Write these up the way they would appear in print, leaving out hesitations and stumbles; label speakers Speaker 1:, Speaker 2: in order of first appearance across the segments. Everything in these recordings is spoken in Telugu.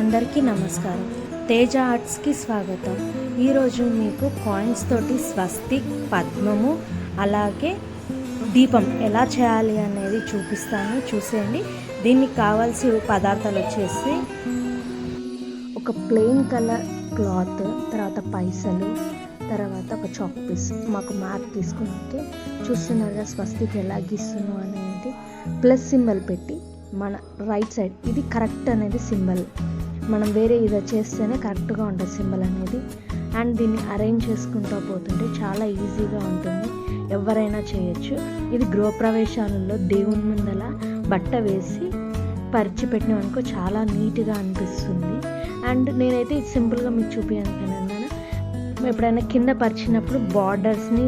Speaker 1: అందరికీ నమస్కారం. తేజ ఆర్ట్స్కి స్వాగతం. ఈరోజు మీకు కాయిన్స్ తోటి స్వస్తిక్, పద్మము, అలాగే దీపం ఎలా చేయాలి అనేది చూపిస్తాను, చూసేయండి. దీనికి కావాల్సిన పదార్థాలు వచ్చేసి ఒక ప్లెయిన్ కలర్ క్లాత్, తర్వాత పైసలు, తర్వాత ఒక చాక్ పీస్. మాకు మ్యాప్ తీసుకుంటే చూస్తున్నారుగా స్వస్తిక్ ఎలా గీస్తున్నాం అనేది ప్లస్ సింబల్ పెట్టి మన రైట్ సైడ్ ఇది కరెక్ట్ అనేది సింబల్. మనం వేరే ఇది చేస్తేనే కరెక్ట్గా ఉంటుంది సింబల్ అనేది. అండ్ దీన్ని అరేంజ్ చేసుకుంటూ పోతుంటే చాలా ఈజీగా ఉంటుంది, ఎవరైనా చేయొచ్చు. ఇది గృహప్రవేశాలలో దేవుని ముందల బట్ట వేసి పరిచి పెట్టినామనుకో చాలా నీట్గా అనిపిస్తుంది. అండ్ నేనైతే ఇది సింపుల్గా మీకు చూపించాను. ఎప్పుడైనా కింద పరిచినప్పుడు బార్డర్స్ని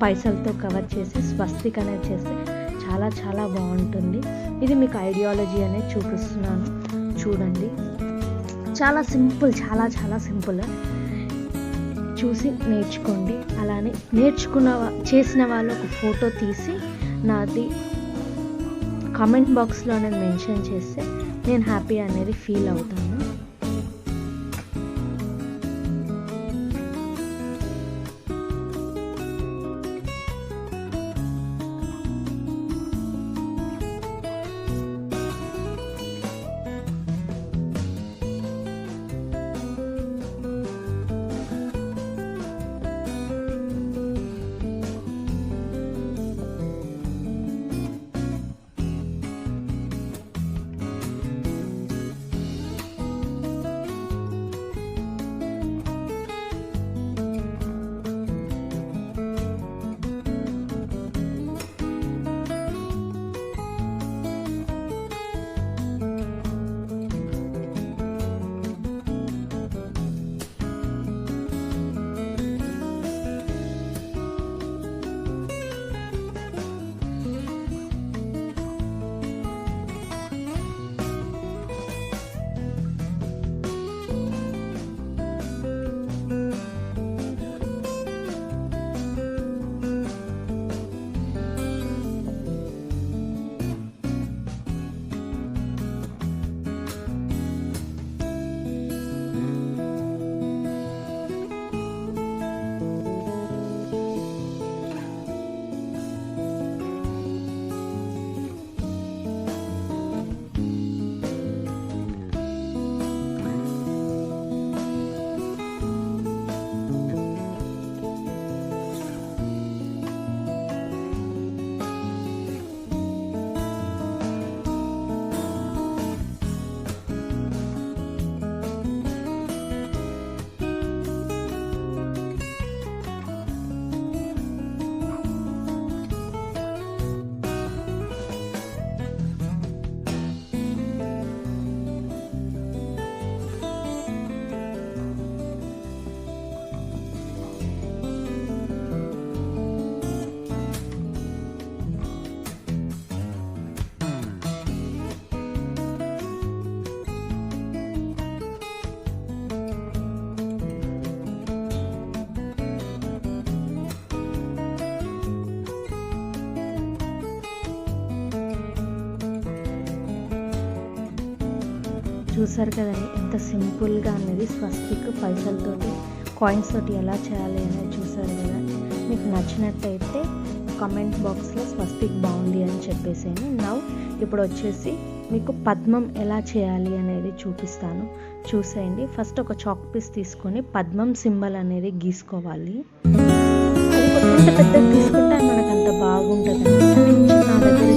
Speaker 1: పైసలతో కవర్ చేసి స్వస్తిక్ అనేది చేస్తే చాలా చాలా బాగుంటుంది. ఇది మీకు ఐడియాలజీ అనేది చూపిస్తున్నాను, చూడండి. చాలా సింపుల్, చాలా చాలా సింపుల్. చూసి నేర్చుకోండి. అలానే చేసిన వాళ్ళు ఒక ఫోటో తీసి నాది కామెంట్ బాక్స్లో అనేది మెన్షన్ చేస్తే నేను హ్యాపీ అనేది ఫీల్ అవుతాను. చూసారు కదండి ఎంత సింపుల్గా అనేది స్వస్తిక్ పైసలతోటి, కాయిన్స్ తోటి ఎలా చేయాలి అనేది చూసారు కదా. మీకు నచ్చినట్టయితే కామెంట్ బాక్స్లో స్వస్తిక్ బాగుంది అని చెప్పేసాను. ఇప్పుడు వచ్చేసి మీకు పద్మం ఎలా చేయాలి అనేది చూపిస్తాను, చూసేయండి. ఫస్ట్ ఒక చాక్ పీస్ తీసుకొని పద్మం సింబల్ అనేది గీసుకోవాలి. అది ఎంత పెద్దగా తీసుకుంటే మనకు అంత బాగుంటుంది. నా దగ్గర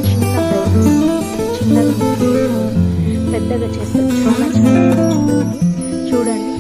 Speaker 1: చిన్నగా పెద్దగా చేస్తే చాలా చాలా బాగుంటుంది. చూడండి,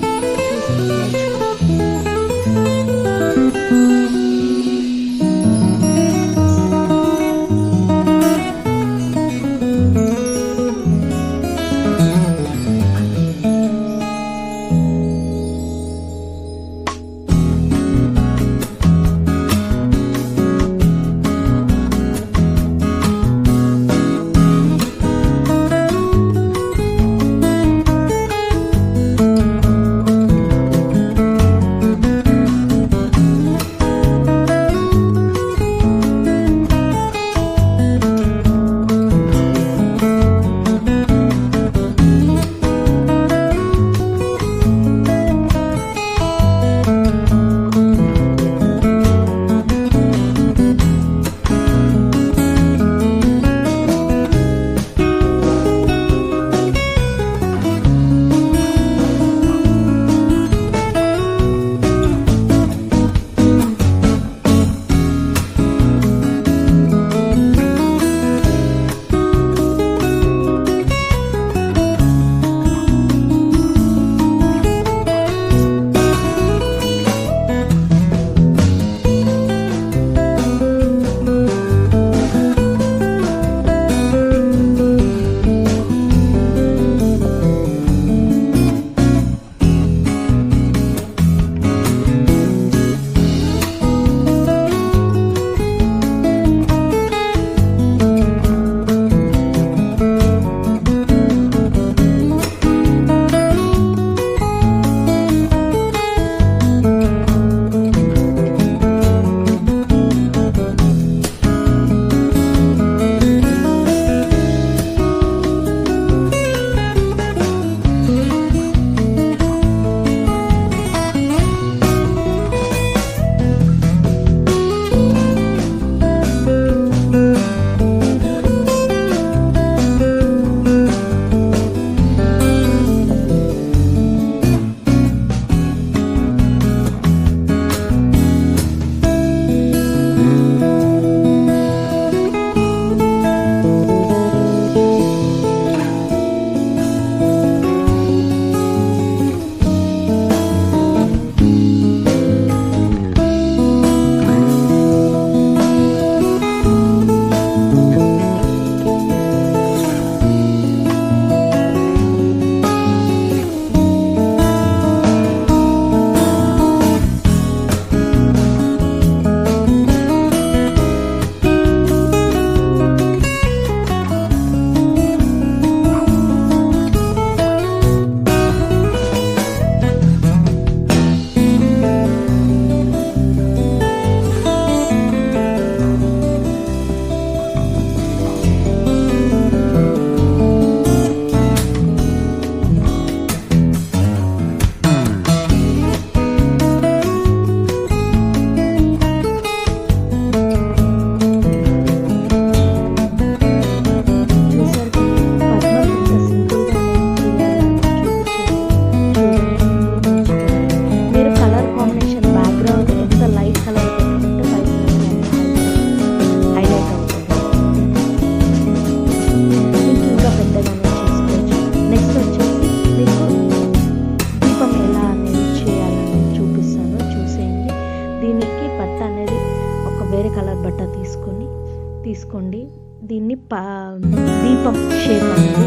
Speaker 1: దీపం షేప్ అనేది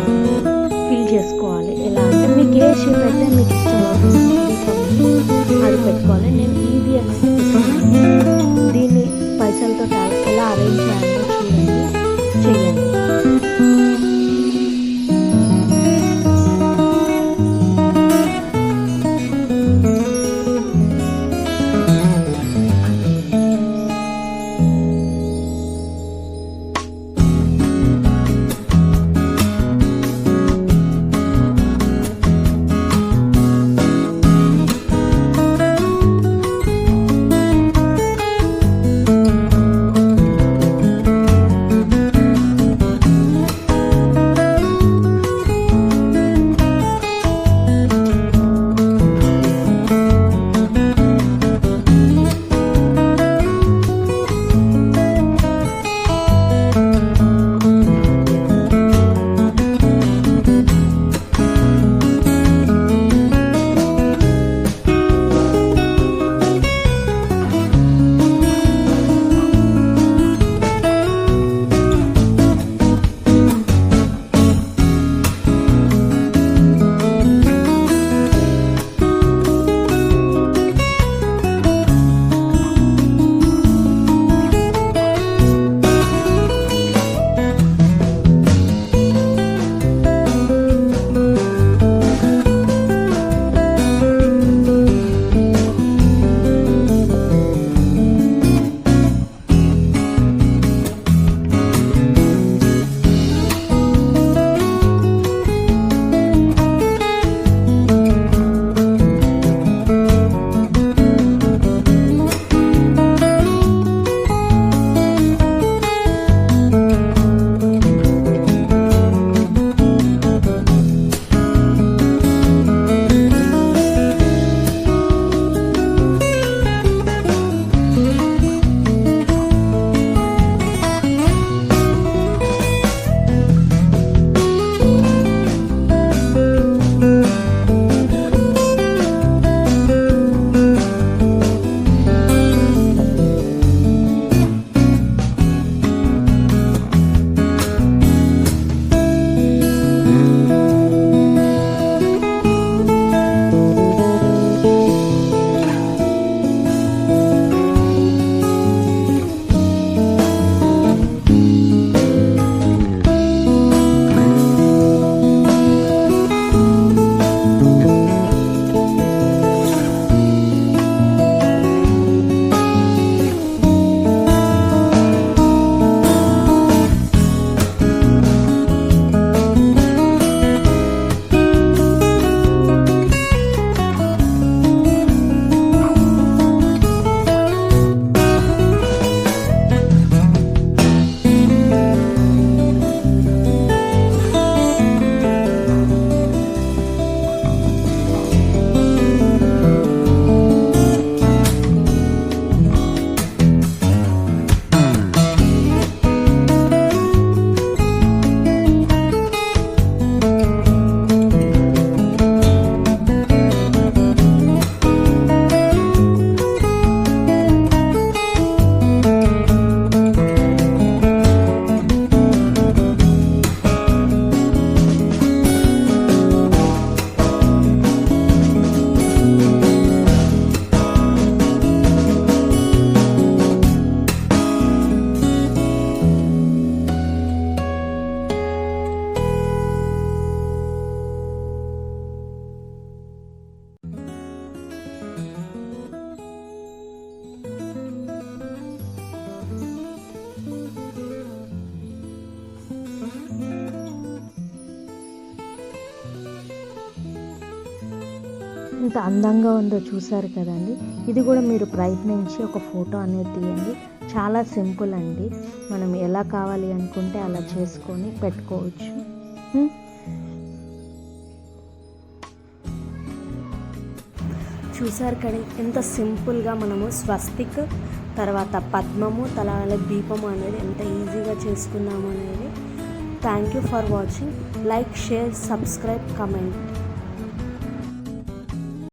Speaker 1: ఫిల్ చేసుకోవాలి. ఎలా అంటే మీకు ఏ షేప్ అయితే మీకు ఇష్టం అవుతుంది దీపం అది పెట్టుకోవాలి. నేను ఇది దీన్ని పైసలతో ఎలా అరేంజ్ చేయాలో చూడండి, చేయండి. ఎంత అందంగా ఉందో చూసారు కదండి. ఇది కూడా మీరు ప్రయత్నించి ఒక ఫోటో అనేది తీయండి. చాలా సింపుల్ అండి. మనం ఎలా కావాలి అనుకుంటే అలా చేసుకొని పెట్టుకోవచ్చు. చూసారు కదా ఎంత సింపుల్గా మనము స్వస్తిక్ తర్వాత పద్మము తల దీపము అనేది ఎంత ఈజీగా చేసుకున్నాము అనేది. Thank you for watching. Like, share, subscribe, comment.